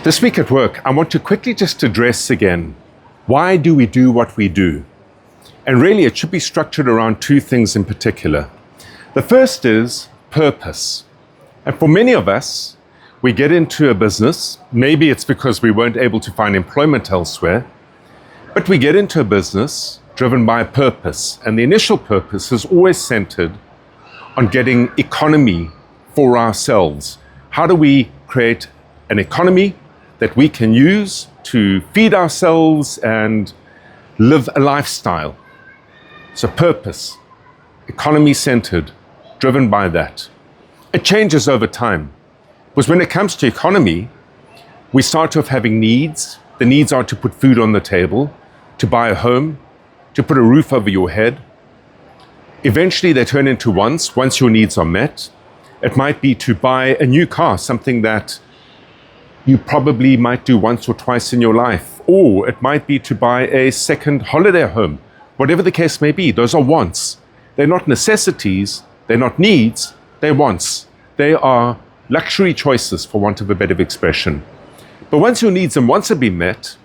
This week at work, I want to quickly just address again, why do we do what we do? And really, it should be structured around two things in particular. The first is purpose. And for many of us, we get into a business, maybe it's because we weren't able to find employment elsewhere, but we get into a business driven by a purpose. And the initial purpose is always centered on getting economy for ourselves. How do we create an economy that we can use to feed ourselves and live a lifestyle? So purpose, economy-centered, driven by that. It changes over time. Because when it comes to economy, we start off having needs. The needs are to put food on the table, to buy a home, to put a roof over your head. Eventually they turn into wants, once your needs are met. It might be to buy a new car, something that you probably might do once or twice in your life. Or it might be to buy a second holiday home. Whatever the case may be, those are wants. They're not necessities, they're not needs, they're wants. They are luxury choices, for want of a better expression. But once your needs and wants have been met,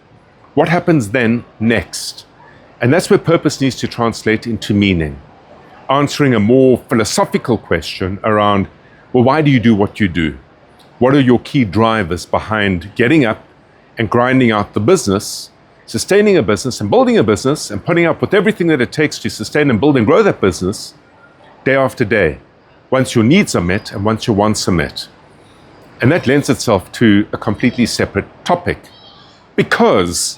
what happens then next? And that's where purpose needs to translate into meaning. Answering a more philosophical question around, well, why do you do what you do? What are your key drivers behind getting up and grinding out the business, sustaining a business and building a business and putting up with everything that it takes to sustain and build and grow that business day after day, once your needs are met and once your wants are met? And that lends itself to a completely separate topic, because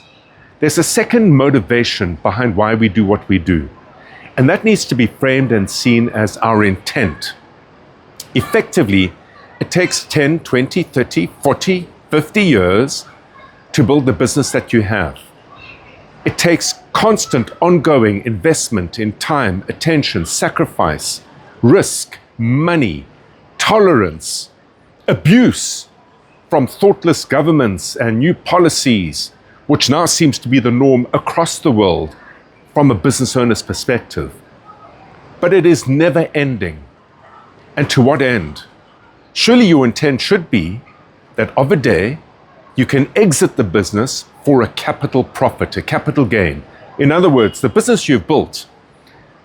there's a second motivation behind why we do what we do. And that needs to be framed and seen as our intent. Effectively, it takes 10, 20, 30, 40, 50 years to build the business that you have. It takes constant, ongoing investment in time, attention, sacrifice, risk, money, tolerance, abuse from thoughtless governments and new policies, which now seems to be the norm across the world from a business owner's perspective. But it is never ending. And to what end? Surely your intent should be that of a day, you can exit the business for a capital profit, a capital gain. In other words, the business you've built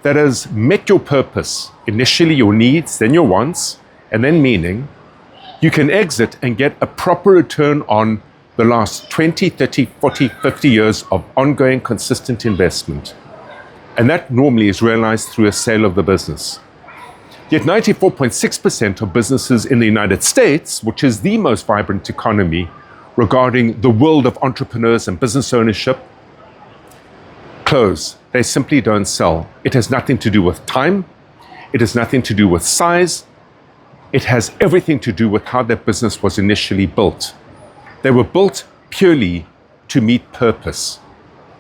that has met your purpose, initially your needs, then your wants, and then meaning, you can exit and get a proper return on the last 20, 30, 40, 50 years of ongoing consistent investment. And that normally is realized through a sale of the business. Yet 94.6% of businesses in the United States, which is the most vibrant economy regarding the world of entrepreneurs and business ownership, close. They simply don't sell. It has nothing to do with time. It has nothing to do with size. It has everything to do with how that business was initially built. They were built purely to meet purpose.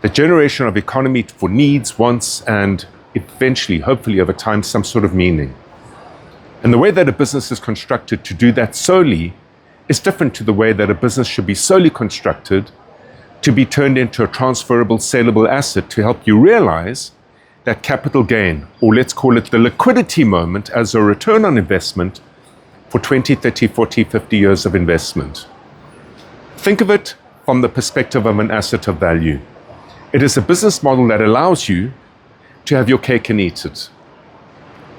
The generation of economy for needs, wants, and eventually, hopefully over time, some sort of meaning. And the way that a business is constructed to do that solely is different to the way that a business should be solely constructed to be turned into a transferable, saleable asset to help you realize that capital gain, or let's call it the liquidity moment as a return on investment for 20, 30, 40, 50 years of investment. Think of it from the perspective of an asset of value. It is a business model that allows you to have your cake and eat it.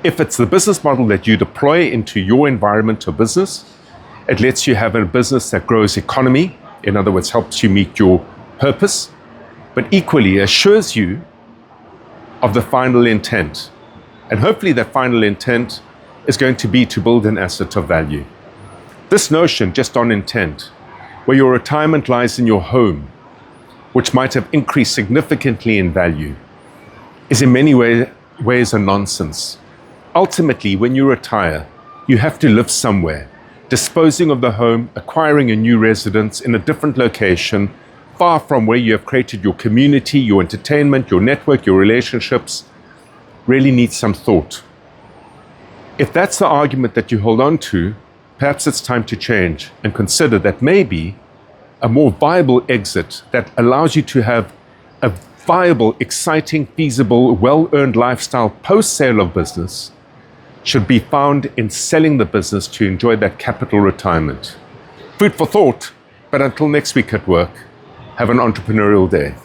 If it's the business model that you deploy into your environment or business, it lets you have a business that grows economy, in other words, helps you meet your purpose, but equally assures you of the final intent. And hopefully that final intent is going to be to build an asset of value. This notion, just on intent, where your retirement lies in your home, which might have increased significantly in value, is in many ways a nonsense. Ultimately, when you retire, you have to live somewhere, disposing of the home, acquiring a new residence in a different location, far from where you have created your community, your entertainment, your network, your relationships, really needs some thought. If that's the argument that you hold on to, perhaps it's time to change and consider that maybe a more viable exit that allows you to have a viable, exciting, feasible, well-earned lifestyle post-sale of business should be found in selling the business to enjoy that capital retirement. Food for thought But until next week at work, have an entrepreneurial day.